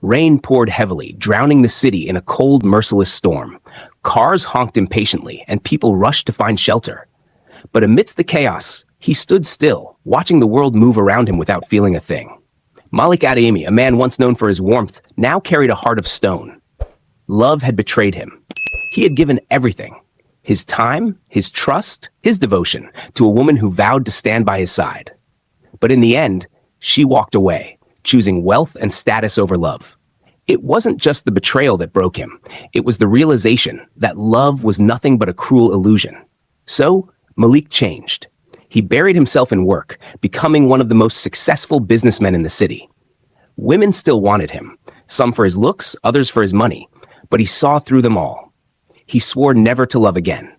Rain poured heavily, drowning the city in a cold, merciless storm. Cars honked impatiently, and people rushed to find shelter. But amidst the chaos, he stood still, watching the world move around him without feeling a thing. Malik Adeyemi, a man once known for his warmth, now carried a heart of stone. Love had betrayed him. He had given everything. His time, his trust, his devotion to a woman who vowed to stand by his side. But in the end, she walked away, choosing wealth and status over love. It wasn't just the betrayal that broke him. It was the realization that love was nothing but a cruel illusion. So, Malik changed. He buried himself in work, becoming one of the most successful businessmen in the city. Women still wanted him, some for his looks, others for his money, but he saw through them all. He swore never to love again.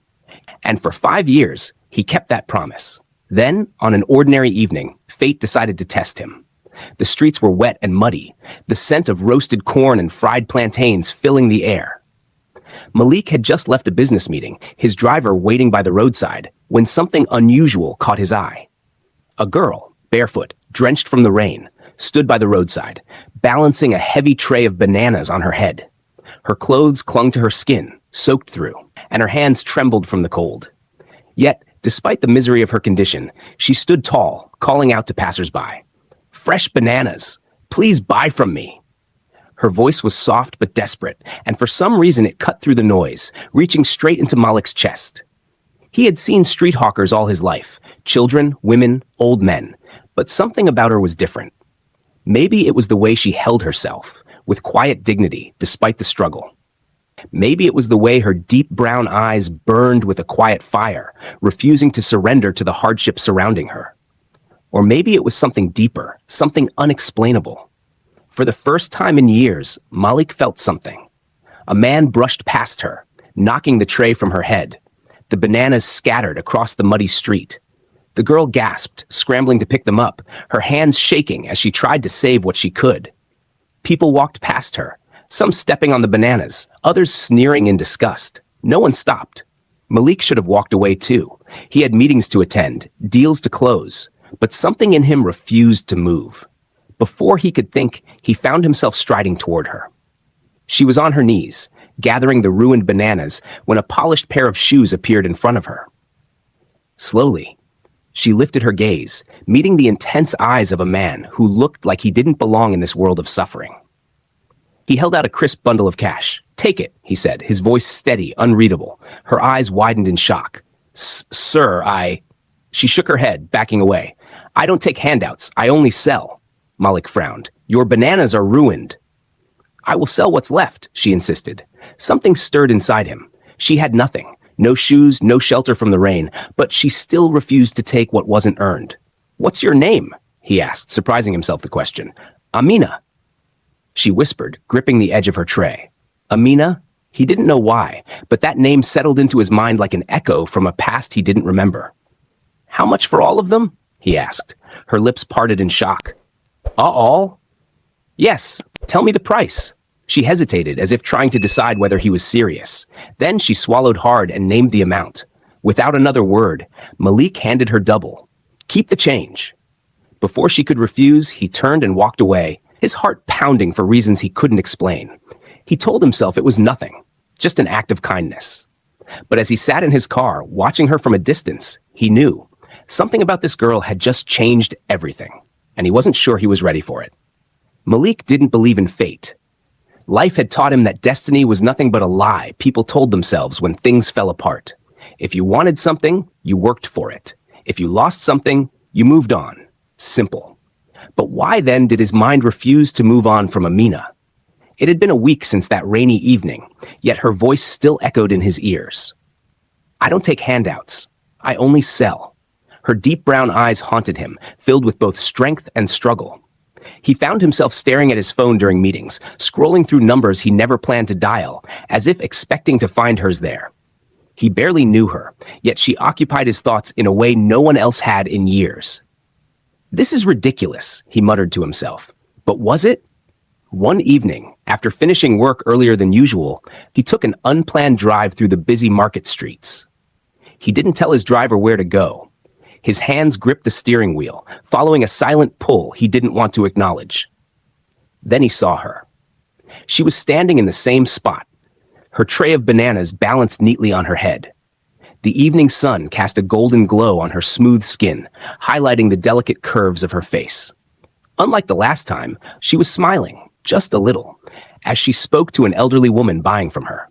And for 5 years, he kept that promise. Then, on an ordinary evening, fate decided to test him. The streets were wet and muddy, the scent of roasted corn and fried plantains filling the air. Malik had just left a business meeting, his driver waiting by the roadside, when something unusual caught his eye. A girl, barefoot, drenched from the rain, stood by the roadside, balancing a heavy tray of bananas on her head. Her clothes clung to her skin, soaked through, and her hands trembled from the cold. Yet, despite the misery of her condition, she stood tall, calling out to passersby, "Fresh bananas! Please buy from me!" Her voice was soft but desperate, and for some reason it cut through the noise, reaching straight into Malik's chest. He had seen street hawkers all his life, children, women, old men, but something about her was different. Maybe it was the way she held herself, with quiet dignity, despite the struggle. Maybe it was the way her deep brown eyes burned with a quiet fire, refusing to surrender to the hardship surrounding her. Or maybe it was something deeper, something unexplainable. For the first time in years, Malik felt something. A man brushed past her, knocking the tray from her head. The bananas scattered across the muddy street. The girl gasped, scrambling to pick them up, her hands shaking as she tried to save what she could. People walked past her, some stepping on the bananas, others sneering in disgust. No one stopped. Malik should have walked away too. He had meetings to attend, deals to close, but something in him refused to move. Before he could think, he found himself striding toward her. She was on her knees, gathering the ruined bananas, when a polished pair of shoes appeared in front of her. Slowly, she lifted her gaze, meeting the intense eyes of a man who looked like he didn't belong in this world of suffering. He held out a crisp bundle of cash. "Take it," he said, his voice steady, unreadable. Her eyes widened in shock. "Sir, I—" She shook her head, backing away. "I don't take handouts. I only sell." Malik frowned. "Your bananas are ruined." "I will sell what's left," she insisted. Something stirred inside him. She had nothing. No shoes, no shelter from the rain, but she still refused to take what wasn't earned. "What's your name?" he asked, surprising himself the question. "Amina." She whispered, gripping the edge of her tray. Amina? He didn't know why, but that name settled into his mind like an echo from a past he didn't remember. "How much for all of them?" he asked. Her lips parted in shock. All? "Yes, tell me the price." She hesitated, as if trying to decide whether he was serious. Then she swallowed hard and named the amount. Without another word, Malik handed her double. "Keep the change." Before she could refuse, he turned and walked away, his heart pounding for reasons he couldn't explain. He told himself it was nothing, just an act of kindness. But as he sat in his car, watching her from a distance, he knew something about this girl had just changed everything, and he wasn't sure he was ready for it. Malik didn't believe in fate. Life had taught him that destiny was nothing but a lie people told themselves when things fell apart. If you wanted something, you worked for it. If you lost something, you moved on. Simple. But why then did his mind refuse to move on from Amina? It had been a week since that rainy evening, yet her voice still echoed in his ears. "I don't take handouts. I only sell." Her deep brown eyes haunted him, filled with both strength and struggle. He found himself staring at his phone during meetings, scrolling through numbers he never planned to dial, as if expecting to find hers there. He barely knew her, yet she occupied his thoughts in a way no one else had in years. "This is ridiculous," he muttered to himself. But was it? One evening, after finishing work earlier than usual, he took an unplanned drive through the busy market streets. He didn't tell his driver where to go. His hands gripped the steering wheel, following a silent pull he didn't want to acknowledge. Then he saw her. She was standing in the same spot, her tray of bananas balanced neatly on her head. The evening sun cast a golden glow on her smooth skin, highlighting the delicate curves of her face. Unlike the last time, she was smiling, just a little, as she spoke to an elderly woman buying from her.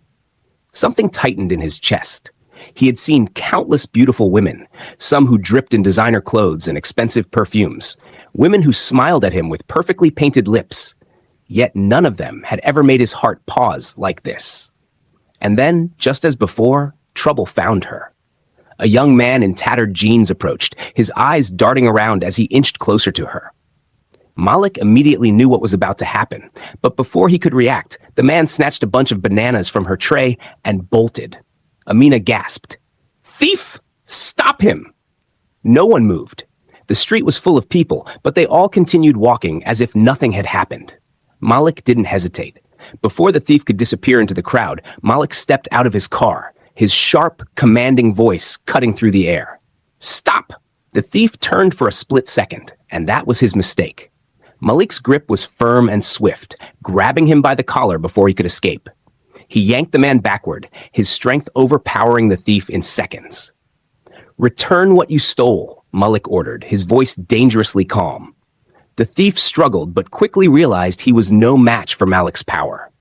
Something tightened in his chest. He had seen countless beautiful women, some who dripped in designer clothes and expensive perfumes, women who smiled at him with perfectly painted lips. Yet none of them had ever made his heart pause like this. And then, just as before, trouble found her. A young man in tattered jeans approached, his eyes darting around as he inched closer to her. Malik immediately knew what was about to happen, but before he could react, the man snatched a bunch of bananas from her tray and bolted. Amina gasped. "Thief! Stop him!" No one moved. The street was full of people, but they all continued walking as if nothing had happened. Malik didn't hesitate. Before the thief could disappear into the crowd, Malik stepped out of his car, his sharp, commanding voice cutting through the air. "Stop!" The thief turned for a split second, and that was his mistake. Malik's grip was firm and swift, grabbing him by the collar before he could escape. He yanked the man backward, his strength overpowering the thief in seconds. "Return what you stole," Malik ordered, his voice dangerously calm. The thief struggled, but quickly realized he was no match for Malik's power.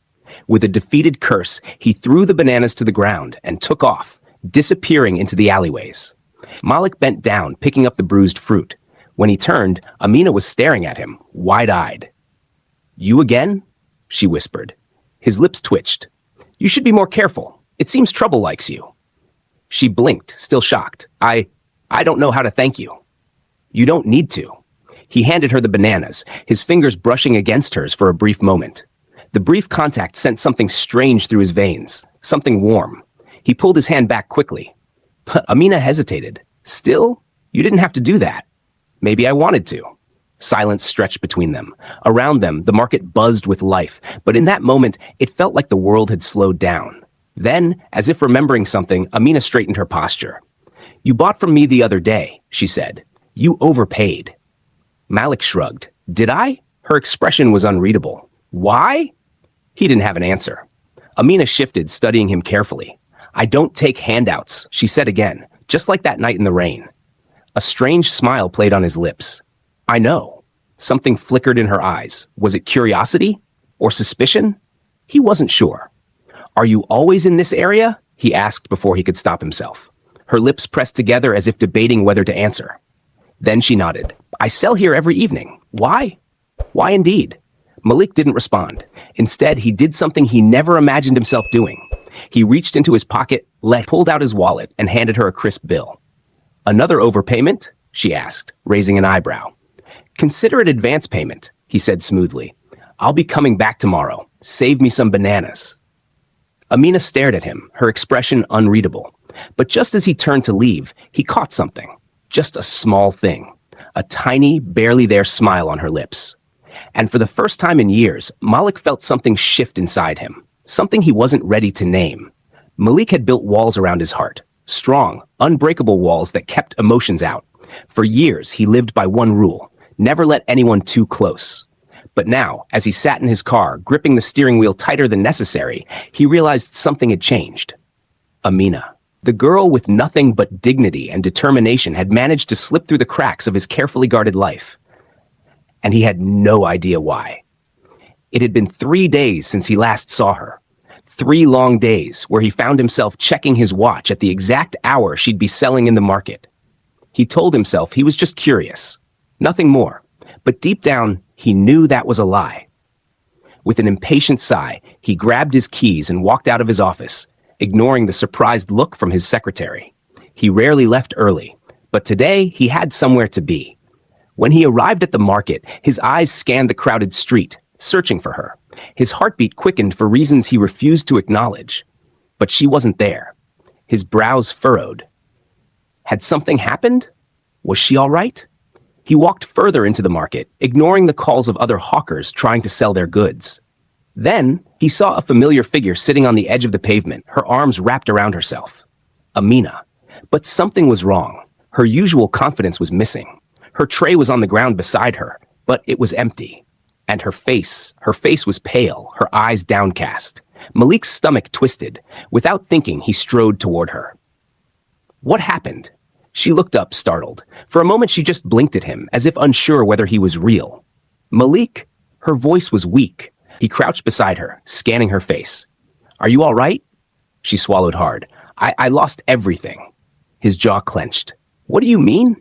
With a defeated curse, he threw the bananas to the ground and took off, disappearing into the alleyways. Malik bent down, picking up the bruised fruit. When he turned, Amina was staring at him, wide-eyed. "You again?" she whispered. His lips twitched. "You should be more careful. It seems trouble likes you." She blinked, still shocked. I don't know how to thank you." "You don't need to." He handed her the bananas, his fingers brushing against hers for a brief moment. The brief contact sent something strange through his veins, something warm. He pulled his hand back quickly. But Amina hesitated. "Still? You didn't have to do that." "Maybe I wanted to." Silence stretched between them. Around them, the market buzzed with life, but in that moment, it felt like the world had slowed down. Then, as if remembering something, Amina straightened her posture. "You bought from me the other day," she said. "You overpaid." Malik shrugged. "Did I?" Her expression was unreadable. "Why?" He didn't have an answer. Amina shifted, studying him carefully. "I don't take handouts," she said again, just like that night in the rain. A strange smile played on his lips. "I know." Something flickered in her eyes. Was it curiosity? Or suspicion? He wasn't sure. "Are you always in this area?" he asked before he could stop himself. Her lips pressed together as if debating whether to answer. Then she nodded. "I sell here every evening. Why?" "Why indeed?" Malik didn't respond. Instead, he did something he never imagined himself doing. He reached into his pocket, pulled out his wallet, and handed her a crisp bill. "Another overpayment?" she asked, raising an eyebrow. "Consider it advance payment," he said smoothly. "I'll be coming back tomorrow. Save me some bananas." Amina stared at him, her expression unreadable. But just as he turned to leave, he caught something. Just a small thing. A tiny, barely there smile on her lips. And for the first time in years, Malik felt something shift inside him. Something he wasn't ready to name. Malik had built walls around his heart. Strong, unbreakable walls that kept emotions out. For years, he lived by one rule. Never let anyone too close. But now, as he sat in his car, gripping the steering wheel tighter than necessary, he realized something had changed. Amina. The girl with nothing but dignity and determination had managed to slip through the cracks of his carefully guarded life. And he had no idea why. It had been 3 days since he last saw her. 3 long days where he found himself checking his watch at the exact hour she'd be selling in the market. He told himself he was just curious. Nothing more. But deep down, he knew that was a lie. With an impatient sigh, he grabbed his keys and walked out of his office, ignoring the surprised look from his secretary. He rarely left early, but today he had somewhere to be. When he arrived at the market, his eyes scanned the crowded street, searching for her. His heartbeat quickened for reasons he refused to acknowledge. But she wasn't there. His brows furrowed. Had something happened? Was she all right? He walked further into the market, ignoring the calls of other hawkers trying to sell their goods. Then, he saw a familiar figure sitting on the edge of the pavement, her arms wrapped around herself. Amina. But something was wrong. Her usual confidence was missing. Her tray was on the ground beside her, but it was empty. And her face was pale, her eyes downcast. Malik's stomach twisted. Without thinking, he strode toward her. What happened? She looked up, startled. For a moment, she just blinked at him, as if unsure whether he was real. Malik? Her voice was weak. He crouched beside her, scanning her face. Are you all right? She swallowed hard. I lost everything. His jaw clenched. What do you mean?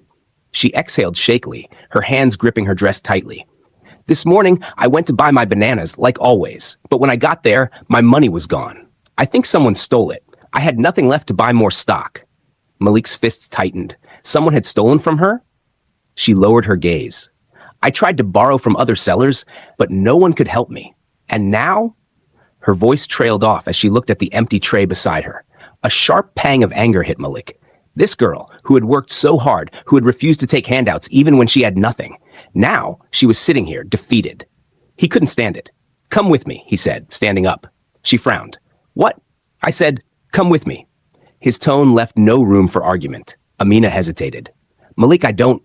She exhaled shakily, her hands gripping her dress tightly. This morning, I went to buy my bananas, like always. But when I got there, my money was gone. I think someone stole it. I had nothing left to buy more stock. Malik's fists tightened. Someone had stolen from her? She lowered her gaze. I tried to borrow from other sellers, but no one could help me. And now? Her voice trailed off as she looked at the empty tray beside her. A sharp pang of anger hit Malik. This girl, who had worked so hard, who had refused to take handouts even when she had nothing. Now, she was sitting here, defeated. He couldn't stand it. Come with me, he said, standing up. She frowned. What? I said, come with me. His tone left no room for argument. Amina hesitated. Malik, I don't...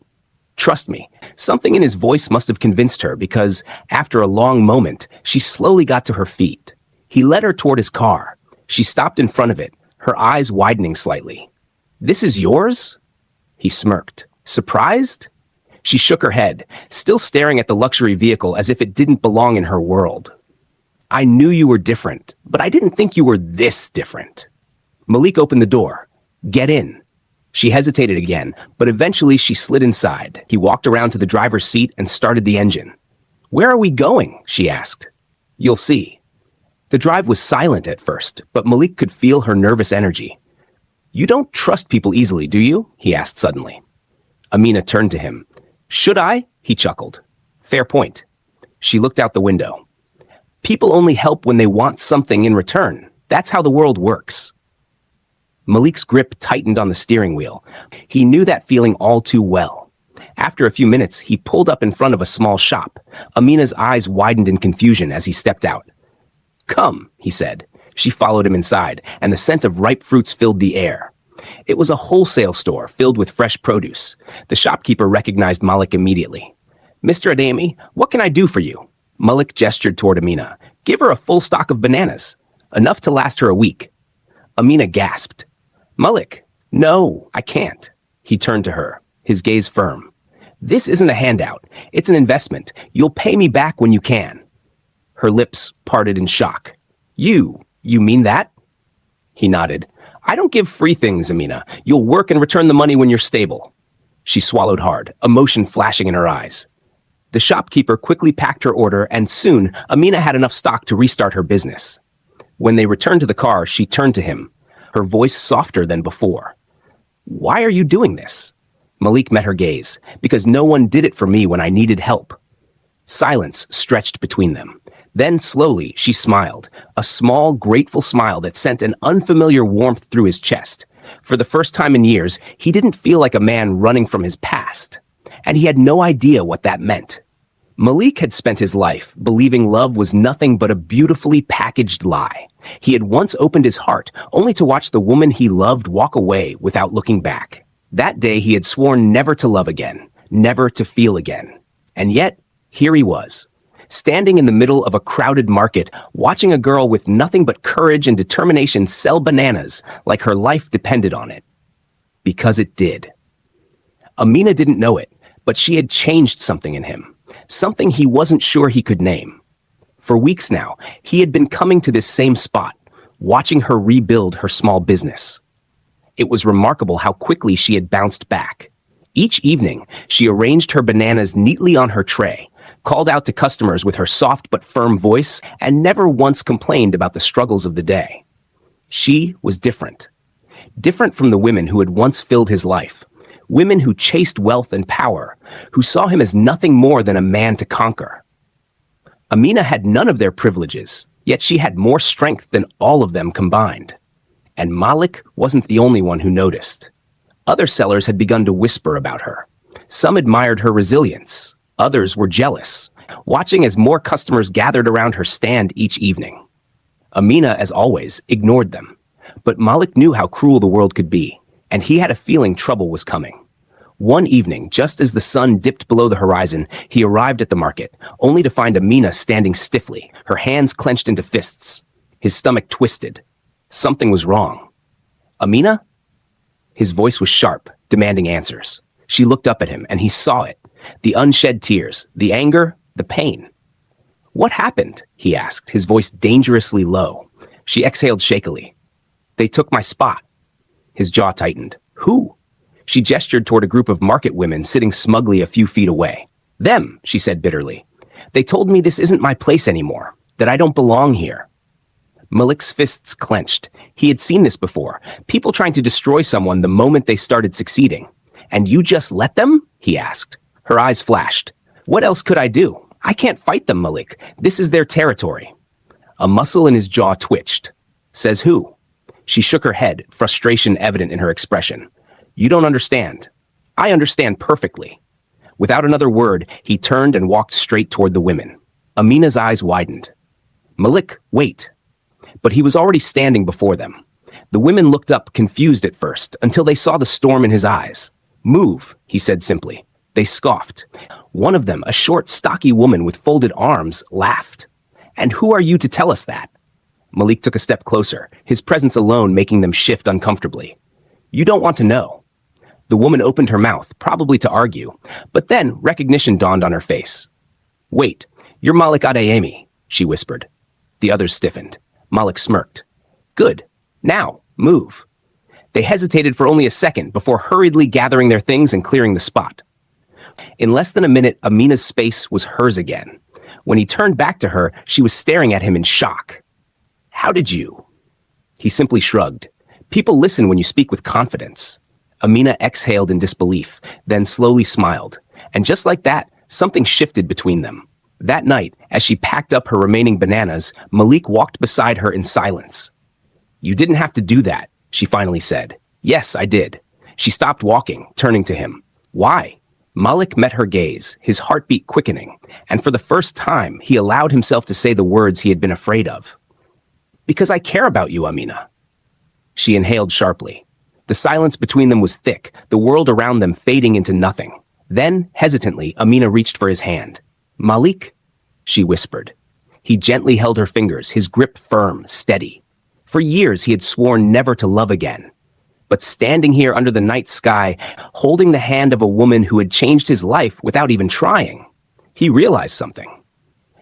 Trust me. Something in his voice must have convinced her because, after a long moment, she slowly got to her feet. He led her toward his car. She stopped in front of it, her eyes widening slightly. This is yours? He smirked. Surprised? She shook her head, still staring at the luxury vehicle as if it didn't belong in her world. I knew you were different, but I didn't think you were this different. Malik opened the door. Get in. She hesitated again, but eventually she slid inside. He walked around to the driver's seat and started the engine. Where are we going? She asked. You'll see. The drive was silent at first, but Malik could feel her nervous energy. You don't trust people easily, do you? He asked suddenly. Amina turned to him. Should I? He chuckled. Fair point. She looked out the window. People only help when they want something in return. That's how the world works. Malik's grip tightened on the steering wheel. He knew that feeling all too well. After a few minutes, he pulled up in front of a small shop. Amina's eyes widened in confusion as he stepped out. Come, he said. She followed him inside, and the scent of ripe fruits filled the air. It was a wholesale store filled with fresh produce. The shopkeeper recognized Malik immediately. Mr. Ademi, what can I do for you? Malik gestured toward Amina. Give her a full stock of bananas. Enough to last her a week. Amina gasped. Malik, no, I can't. He turned to her, his gaze firm. This isn't a handout. It's an investment. You'll pay me back when you can. Her lips parted in shock. You mean that? He nodded. I don't give free things, Amina. You'll work and return the money when you're stable. She swallowed hard, emotion flashing in her eyes. The shopkeeper quickly packed her order, and soon Amina had enough stock to restart her business. When they returned to the car, she turned to him, her voice softer than before. Why are you doing this? Malik met her gaze. Because no one did it for me when I needed help. Silence stretched between them. Then slowly she smiled, a small, grateful smile that sent an unfamiliar warmth through his chest. For the first time in years, he didn't feel like a man running from his past. And he had no idea what that meant. Malik had spent his life believing love was nothing but a beautifully packaged lie. He had once opened his heart only to watch the woman he loved walk away without looking back. That day he had sworn never to love again, never to feel again. And yet, here he was, standing in the middle of a crowded market, watching a girl with nothing but courage and determination sell bananas like her life depended on it. Because it did. Amina didn't know it, but she had changed something in him. Something he wasn't sure he could name. For weeks now, he had been coming to this same spot, watching her rebuild her small business. It was remarkable how quickly she had bounced back. Each evening, she arranged her bananas neatly on her tray, called out to customers with her soft but firm voice, and never once complained about the struggles of the day. She was different. Different from the women who had once filled his life. Women who chased wealth and power, who saw him as nothing more than a man to conquer. Amina had none of their privileges, yet she had more strength than all of them combined. And Malik wasn't the only one who noticed. Other sellers had begun to whisper about her. Some admired her resilience. Others were jealous, watching as more customers gathered around her stand each evening. Amina, as always, ignored them. But Malik knew how cruel the world could be, and he had a feeling trouble was coming. One evening, just as the sun dipped below the horizon, he arrived at the market, only to find Amina standing stiffly, her hands clenched into fists. His stomach twisted. Something was wrong. Amina? His voice was sharp, demanding answers. She looked up at him, and he saw it. The unshed tears, the anger, the pain. What happened? He asked, his voice dangerously low. She exhaled shakily. They took my spot. His jaw tightened. Who? She gestured toward a group of market women sitting smugly a few feet away. Them, she said bitterly. They told me this isn't my place anymore, that I don't belong here. Malik's fists clenched. He had seen this before, people trying to destroy someone the moment they started succeeding. And you just let them? He asked. Her eyes flashed. What else could I do? I can't fight them, Malik. This is their territory. A muscle in his jaw twitched. Says who? She shook her head, frustration evident in her expression. You don't understand. I understand perfectly. Without another word, he turned and walked straight toward the women. Amina's eyes widened. Malik, wait. But he was already standing before them. The women looked up, confused at first, until they saw the storm in his eyes. Move, he said simply. They scoffed. One of them, a short, stocky woman with folded arms, laughed. And who are you to tell us that? Malik took a step closer, his presence alone making them shift uncomfortably. You don't want to know. The woman opened her mouth, probably to argue, but then recognition dawned on her face. Wait, you're Malik Adeyemi, she whispered. The others stiffened. Malik smirked. Good. Now, move. They hesitated for only a second before hurriedly gathering their things and clearing the spot. In less than a minute, Amina's space was hers again. When he turned back to her, she was staring at him in shock. How did you? He simply shrugged. People listen when you speak with confidence. Amina exhaled in disbelief, then slowly smiled. And just like that, something shifted between them. That night, as she packed up her remaining bananas, Malik walked beside her in silence. You didn't have to do that, she finally said. Yes, I did. She stopped walking, turning to him. Why? Malik met her gaze, his heartbeat quickening, and for the first time, he allowed himself to say the words he had been afraid of. Because I care about you, Amina. She inhaled sharply. The silence between them was thick, the world around them fading into nothing. Then, hesitantly, Amina reached for his hand. Malik, she whispered. He gently held her fingers, his grip firm, steady. For years he had sworn never to love again. But standing here under the night sky, holding the hand of a woman who had changed his life without even trying, he realized something.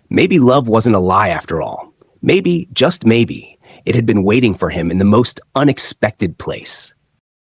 Maybe love wasn't a lie after all. Maybe, just maybe, it had been waiting for him in the most unexpected place.